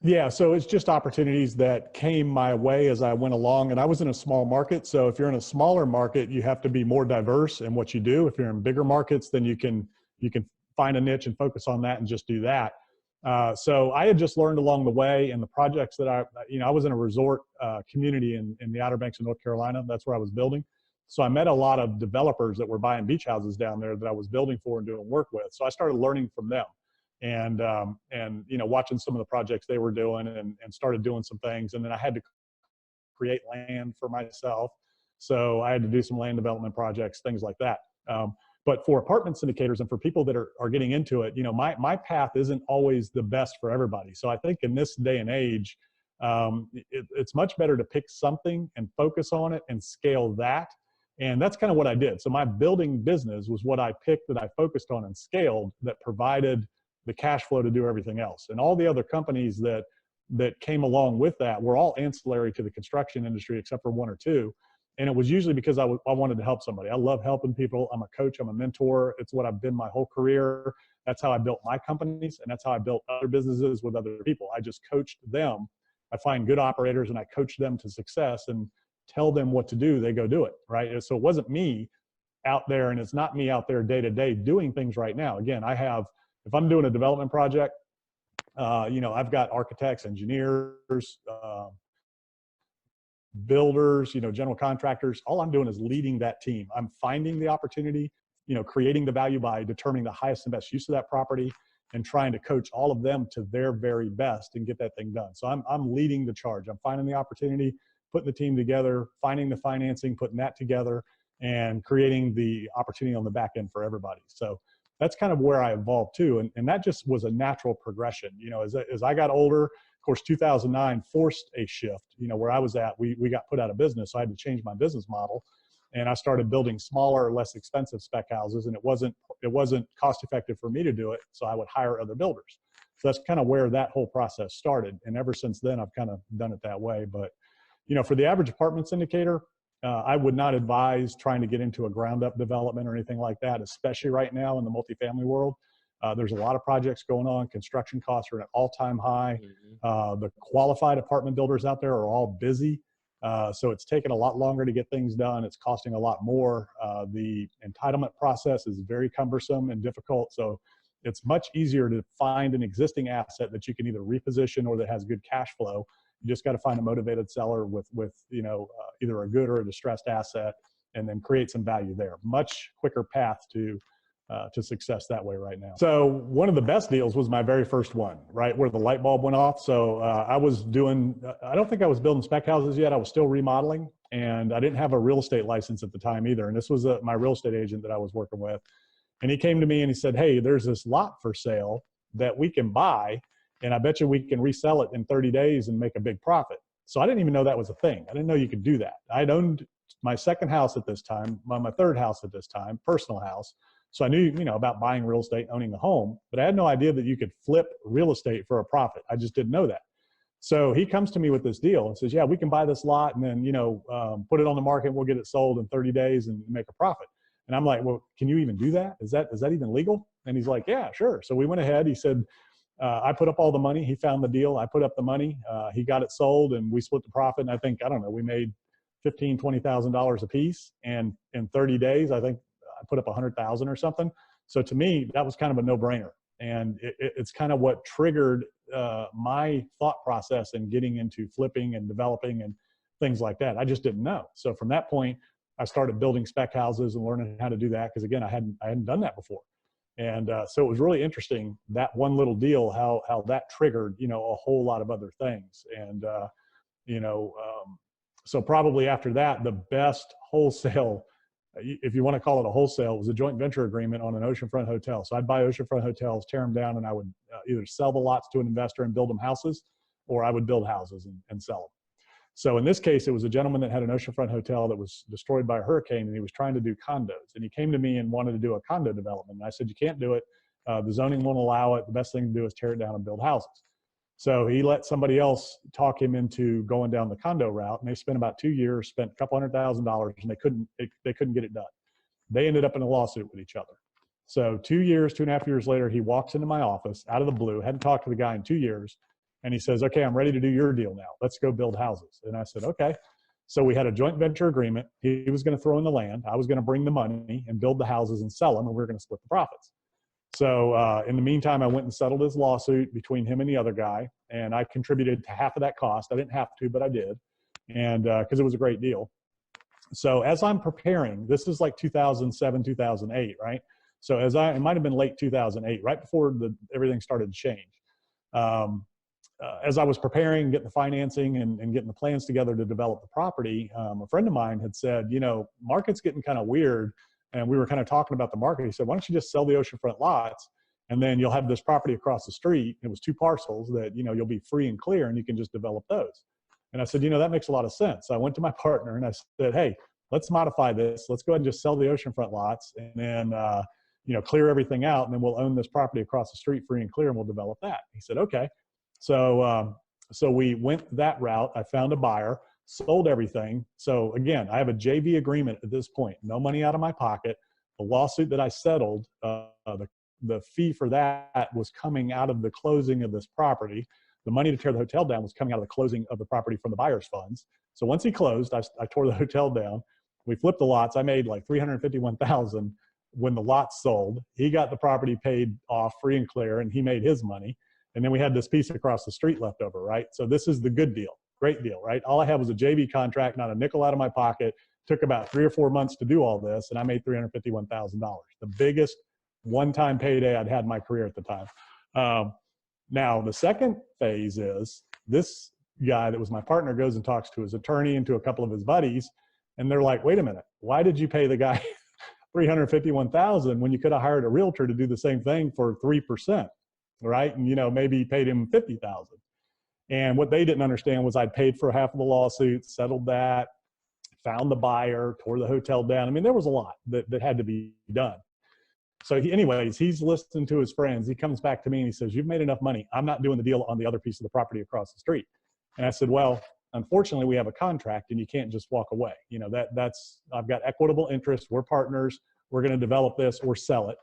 Yeah, so it's just opportunities that came my way as I went along. And I was in a small market. So if you're in a smaller market, you have to be more diverse in what you do. If you're in bigger markets, then you can find a niche and focus on that and just do that. So I had just learned along the way, and the projects that I was in a resort community in the Outer Banks of North Carolina. That's where I was building. So I met a lot of developers that were buying beach houses down there that I was building for and doing work with. So I started learning from them, and watching some of the projects they were doing, and started doing some things. And then I had to create land for myself, so I had to do some land development projects, things like that. But for apartment syndicators and for people that are getting into it, my path isn't always the best for everybody. So I think in this day and age, it's much better to pick something and focus on it and scale that. And that's kind of what I did. So my building business was what I picked, that I focused on and scaled, that provided the cash flow to do everything else. And all the other companies that came along with that were all ancillary to the construction industry, except for one or two. And it was usually because I wanted to help somebody. I love helping people. I'm a coach, I'm a mentor. It's what I've been my whole career. That's how I built my companies, and that's how I built other businesses with other people. I just coached them. I find good operators and I coach them to success and tell them what to do. They go do it, right? So it wasn't me out there, and it's not me out there day to day doing things right now. Again, if I'm doing a development project, I've got architects, engineers, builders, general contractors. All I'm doing is leading that team. I'm finding the opportunity, creating the value by determining the highest and best use of that property, and trying to coach all of them to their very best and get that thing done. So I'm leading the charge. I'm finding the opportunity, putting the team together, finding the financing, putting that together, and creating the opportunity on the back end for everybody. So that's kind of where I evolved too. And that just was a natural progression. As I got older, of course, 2009 forced a shift, where I was at, we got put out of business. So I had to change my business model, and I started building smaller, less expensive spec houses. And it wasn't cost effective for me to do it. So I would hire other builders. So that's kind of where that whole process started. And ever since then, I've kind of done it that way. But, for the average apartment syndicator, I would not advise trying to get into a ground up development or anything like that, especially right now in the multifamily world. There's a lot of projects going on. Construction costs are at an all-time high. The qualified apartment builders out there are all busy. So it's taken a lot longer to get things done. It's costing a lot more. The entitlement process is very cumbersome and difficult. So it's much easier to find an existing asset that you can either reposition or that has good cash flow. You just got to find a motivated seller with either a good or a distressed asset, and then create some value there. Much quicker path to success that way right now. So one of the best deals was my very first one, right where the light bulb went off. So I don't think I was building spec houses yet. I was still remodeling, and I didn't have a real estate license at the time either. And this was my real estate agent that I was working with. And he came to me and he said, "Hey, there's this lot for sale that we can buy, and I bet you we can resell it in 30 days and make a big profit." So I didn't even know that was a thing. I didn't know you could do that. I'd owned my second house at this time, my third house at this time, personal house. So I knew, about buying real estate, owning a home, but I had no idea that you could flip real estate for a profit. I just didn't know that. So he comes to me with this deal and says, "Yeah, we can buy this lot and then, put it on the market and we'll get it sold in 30 days and make a profit." And I'm like, "Well, can you even do that? Is that even legal?" And he's like, "Yeah, sure." So we went ahead. He said, I put up all the money. He found the deal. I put up the money. He got it sold, and we split the profit. And I think, I don't know, we made $15,000, $20,000 a piece. And in 30 days, I think I put up 100,000 or something. So to me, that was kind of a no-brainer. And it's kind of what triggered my thought process in getting into flipping and developing and things like that. I just didn't know. So from that point, I started building spec houses and learning how to do that, because again, I hadn't done that before. And so it was really interesting, that one little deal, how that triggered, a whole lot of other things. And, so probably after that, the best wholesale, if you want to call it a wholesale, was a joint venture agreement on an oceanfront hotel. So I'd buy oceanfront hotels, tear them down, and I would either sell the lots to an investor and build them houses, or I would build houses and sell them. So in this case, it was a gentleman that had an oceanfront hotel that was destroyed by a hurricane, and he was trying to do condos. And he came to me and wanted to do a condo development. And I said, "You can't do it. The zoning won't allow it. The best thing to do is tear it down and build houses." So he let somebody else talk him into going down the condo route. And they spent about 2 years, spent a couple $100,000, and they couldn't get it done. They ended up in a lawsuit with each other. So 2 years, 2.5 years later, he walks into my office out of the blue, hadn't talked to the guy in 2 years. And he says, okay, I'm ready to do your deal now. Let's go build houses. And I said, okay. So we had a joint venture agreement. He was going to throw in the land. I was going to bring the money and build the houses and sell them, and we were going to split the profits. So in the meantime, I went and settled his lawsuit between him and the other guy, and I contributed to half of that cost. I didn't have to, but I did, and because it was a great deal. So as I'm preparing, this is like 2007, 2008, right? So it might have been late 2008, right before everything started to change. As I was preparing, getting the financing and getting the plans together to develop the property, a friend of mine had said, you know, market's getting kind of weird. And we were kind of talking about the market. He said, why don't you just sell the oceanfront lots, and then you'll have this property across the street. It was 2 parcels that, you know, you'll be free and clear, and you can just develop those. And I said, you know, that makes a lot of sense. So I went to my partner and I said, hey, let's modify this. Let's go ahead and just sell the oceanfront lots, and then, you know, clear everything out, and then we'll own this property across the street free and clear, and we'll develop that. He said, okay. So, so we went that route. I found a buyer, sold everything. So again, I have a JV agreement at this point, no money out of my pocket. The lawsuit that I settled, the fee for that was coming out of the closing of this property. The money to tear the hotel down was coming out of the closing of the property from the buyer's funds. So once he closed, I tore the hotel down. We flipped the lots. I made like $351,000 when the lots sold. He got the property paid off free and clear, and he made his money. And then we had this piece across the street left over, right? So this is the good deal, great deal, right? All I had was a JV contract, not a nickel out of my pocket. Took about 3 or 4 months to do all this, and I made $351,000, the biggest one-time payday I'd had in my career at the time. Now, the second phase is this guy that was my partner goes and talks to his attorney and to a couple of his buddies, and they're like, wait a minute, why did you pay the guy $351,000 when you could have hired a realtor to do the same thing for 3%? Right? And, you know, maybe paid him $50,000. And what they didn't understand was I'd paid for half of the lawsuit, settled that, found the buyer, tore the hotel down. I mean, there was a lot that had to be done. So anyways, he's listening to his friends. He comes back to me and he says, you've made enough money. I'm not doing the deal on the other piece of the property across the street. And I said, well, unfortunately, we have a contract and you can't just walk away. You know, I've got equitable interest. We're partners. We're going to develop this or sell it.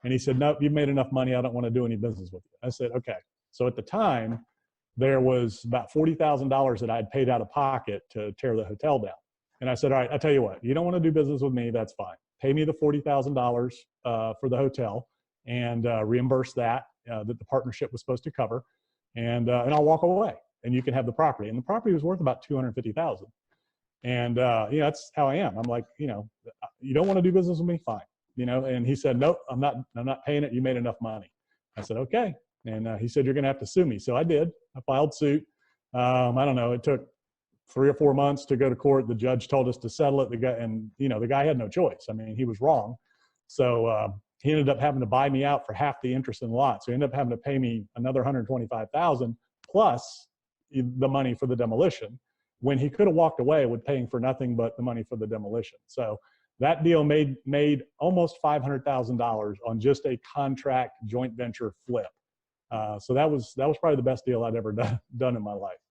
And he said, nope, you've made enough money. I don't want to do any business with you. I said, okay. So at the time, there was about $40,000 that I'd paid out of pocket to tear the hotel down. And I said, all right, I'll tell you what, you don't want to do business with me, that's fine. Pay me the $40,000 for the hotel and reimburse that the partnership was supposed to cover. And I'll walk away and you can have the property. And the property was worth about $250,000. And you know, that's how I am. I'm like, you know, you don't want to do business with me, fine. You know, and he said, nope, I'm not paying it. You made enough money. I said, okay. And he said, you're going to have to sue me. So I did. I filed suit. I don't know. It took 3 or 4 months to go to court. The judge told us to settle it. The guy had no choice. I mean, he was wrong. So he ended up having to buy me out for half the interest in the lot. So he ended up having to pay me another $125,000 plus the money for the demolition, when he could have walked away with paying for nothing but the money for the demolition. So that deal made almost $500,000 on just a contract joint venture flip. So that was probably the best deal I'd ever done in my life.